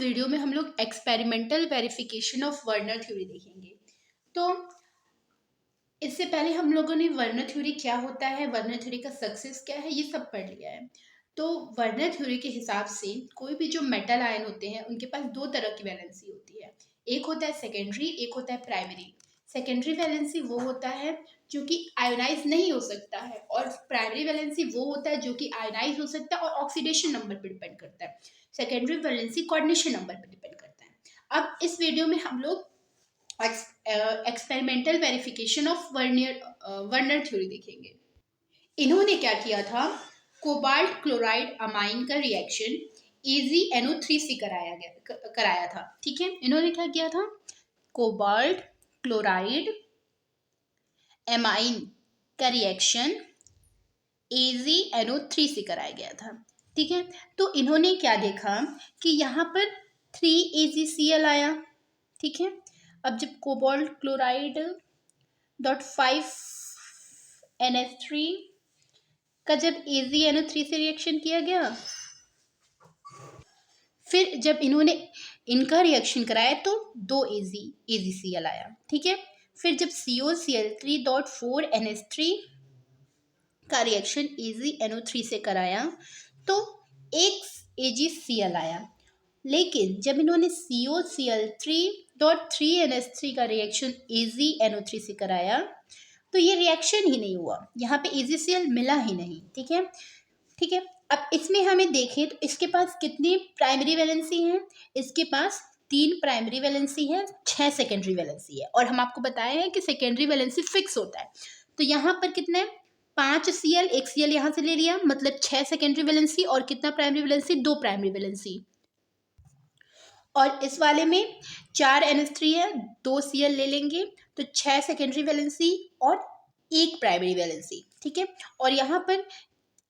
Video में हम लोग experimental verification of Werner theory देखेंगे। तो इससे पहले हम लोगों ने वर्नर थ्योरी क्या होता है, वर्नर थ्योरी का सक्सेस क्या है, ये सब पढ़ लिया है। तो वर्नर थ्योरी के हिसाब से कोई भी जो मेटल आयन होते हैं उनके पास दो तरह की वैलेंसी होती है। एक होता है सेकेंडरी, एक होता है प्राइमरी। सेकेंडरी वैलेंसी वो होता है जो कि आयोनाइज नहीं हो सकता है, और प्राइमरी वैलेंसी वो होता है जो कि आयोनाइज हो सकता है और ऑक्सीडेशन नंबर पर डिपेंड करता है। सेकेंडरी वैलेंसी कोऑर्डिनेशन नंबर पर डिपेंड करता है। अब इस वीडियो में हम लोग experimental verification of Werner theory देखेंगे। इन्होंने क्या किया था, कोबाल्ट क्लोराइड अमाइन का रिएक्शन AgNO3 से कराया था। ठीक है, इन्होंने क्या किया था, कोबाल्ट क्लोराइड एमाइन का रिएक्शन AgNO3 से कराया गया था। ठीक है, तो इन्होंने क्या देखा कि यहाँ पर 3AgCl आया। ठीक है, अब जब कोबाल्ट क्लोराइड .5NH3 का जब AgNO3 से रिएक्शन किया गया, फिर जब इन्होंने इनका रिएक्शन कराया तो 2AgCl आया। ठीक है, फिर जब COCl3.4NH3 का रिएक्शन AgNO3 से कराया तो 1AgCl आया। लेकिन जब इन्होंने COCl3.3NH3 का रिएक्शन AgNO3 से कराया तो ये रिएक्शन ही नहीं हुआ, यहाँ पे AgCl मिला ही नहीं। ठीक है, ठीक है, अब इसमें हमें देखें तो इसके पास कितनी प्राइमरी वैलेंसी है, इसके पास 3 प्राइमरी वैलेंसी है, 6 सेकेंडरी वैलेंसी है, और हम आपको बताए हैं कि सेकेंडरी वैलेंसी फिक्स होता है। तो यहाँ पर कितना है, 5Cl, 1Cl यहाँ से ले लिया, मतलब 6 सेकेंडरी वैलेंसी, और कितना प्राइमरी वैलेंसी, 2 प्राइमरी वैलेंसी। और इस वाले में 4NH3 है, 2Cl ले लेंगे तो 6 सेकेंडरी वैलेंसी और 1 प्राइमरी वैलेंसी। ठीक है, और यहाँ पर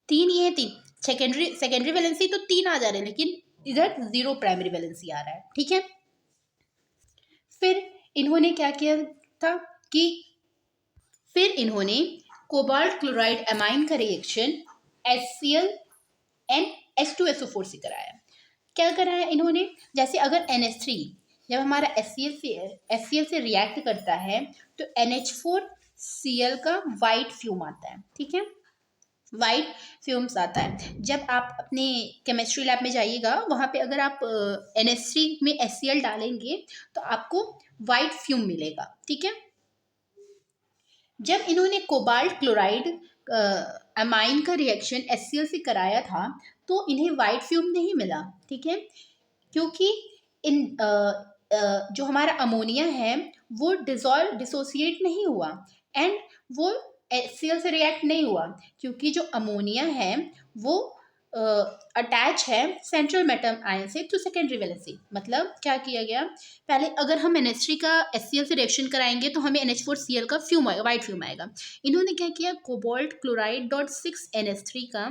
3 ही है, 3 सेकेंडरी वैलेंसी तो 3 आ जा रहे हैं, लेकिन इधर 0 प्राइमरी वैलेंसी आ रहा है। ठीक है, फिर इन्होंने क्या किया था कि फिर इन्होंने कोबाल्ट क्लोराइड एमाइन का रिएक्शन HCl and H2SO4 से कराया। क्या कराया इन्होंने, जैसे अगर NH3 जब हमारा HCl से रिएक्ट करता है तो NH4Cl का वाइट फ्यूम आता है। ठीक है, वाइट फ्यूम्स आता है। जब आप अपने केमिस्ट्री लैब में जाइएगा, वहाँ पे अगर आप NH3 में HCl डालेंगे तो आपको वाइट फ्यूम मिलेगा। ठीक है, जब इन्होंने कोबाल्ट क्लोराइड अमाइन का रिएक्शन HCl से कराया था तो इन्हें वाइट फ्यूम नहीं मिला। ठीक है, क्योंकि इन जो हमारा अमोनिया है वो डिसोसिएट नहीं हुआ एंड वो HCl से रिएक्ट नहीं हुआ, क्योंकि जो अमोनिया है वो अटैच है सेंट्रल मेटल आयन से टू सेकेंडरी वैलेंसी। मतलब क्या किया गया, पहले अगर हम NH3 का HCl से रिएक्शन कराएंगे तो हमें NH4Cl का फ्यूम आएगा, वाइट फ्यूम आएगा। इन्होंने क्या किया, कोबाल्ट क्लोराइड .6NH3 का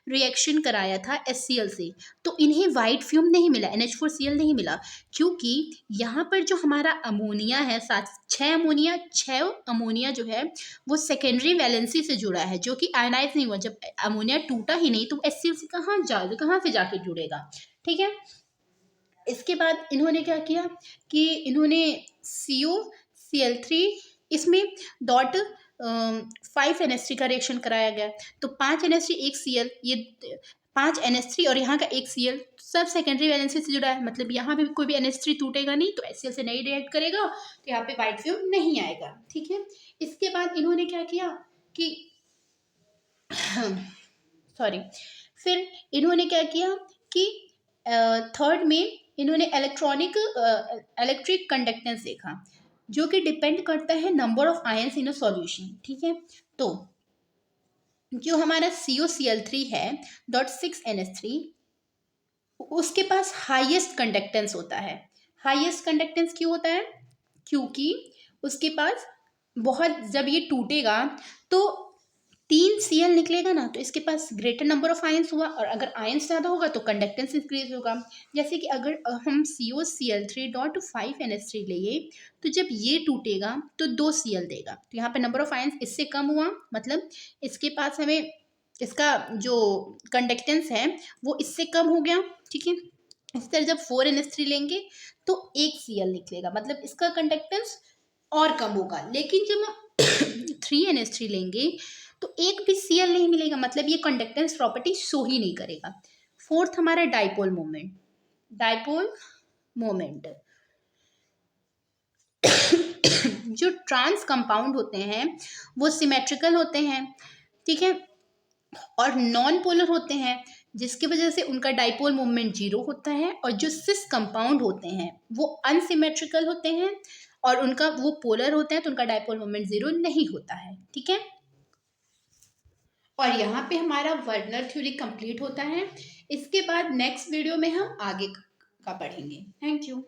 रिएक्शन कराया था HCl से, तो इन्हें वाइट फ्यूम नहीं मिला, NH4Cl नहीं मिला, क्योंकि यहाँ पर जो हमारा अमोनिया है, 6 अमोनिया जो है वो सेकेंडरी वैलेंसी से जुड़ा है, जो कि आयनाइज नहीं हुआ। जब अमोनिया टूटा ही नहीं तो HCl से कहाँ से जाके जुड़ेगा। ठीक है, इसके बाद इन्होंने क्या किया कि इन्होंने COCl3 इसमें .5NH3 का रिएक्शन कराया गया, तो 5NH3 1 Cl, ये 5NH3 और यहाँ का 1 Cl सब सेकेंडरी वैलेंसी से जुड़ा है, मतलब यहाँ पे कोई भी NH3 टूटेगा नहीं तो HCl से नहीं रिएक्ट करेगा, तो यहाँ पे वाइट फ्यूम नहीं आएगा। ठीक है, इसके बाद इन्होंने क्या किया कि सॉरी फिर इन्होंने क्या किया कि थर्ड में इन्होंने इलेक्ट्रिक कंडक्टेंस देखा, जो कि डिपेंड करता है number of ions in a solution. ठीक है, तो जो हमारा COCl3 है .6NH3 उसके पास हाईएस्ट कंडक्टेंस होता है। हाईएस्ट कंडक्टेंस क्यों होता है, क्योंकि उसके पास बहुत, जब ये टूटेगा तो 3 Cl निकलेगा ना, तो इसके पास ग्रेटर नंबर ऑफ आयंस हुआ, और अगर आयंस ज़्यादा होगा तो कंडक्टेंस इंक्रीज होगा। जैसे कि अगर हम COCl3.5NH3 लिए तो जब ये टूटेगा तो 2 Cl देगा, तो यहाँ पे नंबर ऑफ आयंस इससे कम हुआ, मतलब इसके पास हमें इसका जो कंडक्टेंस है वो इससे कम हो गया। ठीक है, इस तरह जब 4NH3 लेंगे तो एक Cl निकलेगा, मतलब इसका कंडक्टेंस और कम होगा। लेकिन जब हम 3NH3 लेंगे तो एक भी Cl नहीं मिलेगा, मतलब ये कंडक्टेंस प्रॉपर्टी शो ही नहीं करेगा। फोर्थ हमारा डाइपोल मोमेंट। डाइपोल मोमेंट जो ट्रांस कंपाउंड होते हैं वो सिमेट्रिकल होते हैं, ठीक है, और नॉन पोलर होते हैं, जिसकी वजह से उनका डाइपोल मोमेंट 0 होता है। और जो सिस कंपाउंड होते हैं वो अनसिमेट्रिकल होते हैं और उनका वो पोलर होते हैं, तो उनका डाइपोल मोमेंट 0 नहीं होता है, ठीक है। और यहाँ पे हमारा वर्नर थ्योरी कंप्लीट होता है। इसके बाद नेक्स्ट वीडियो में हम आगे का पढ़ेंगे। Thank you.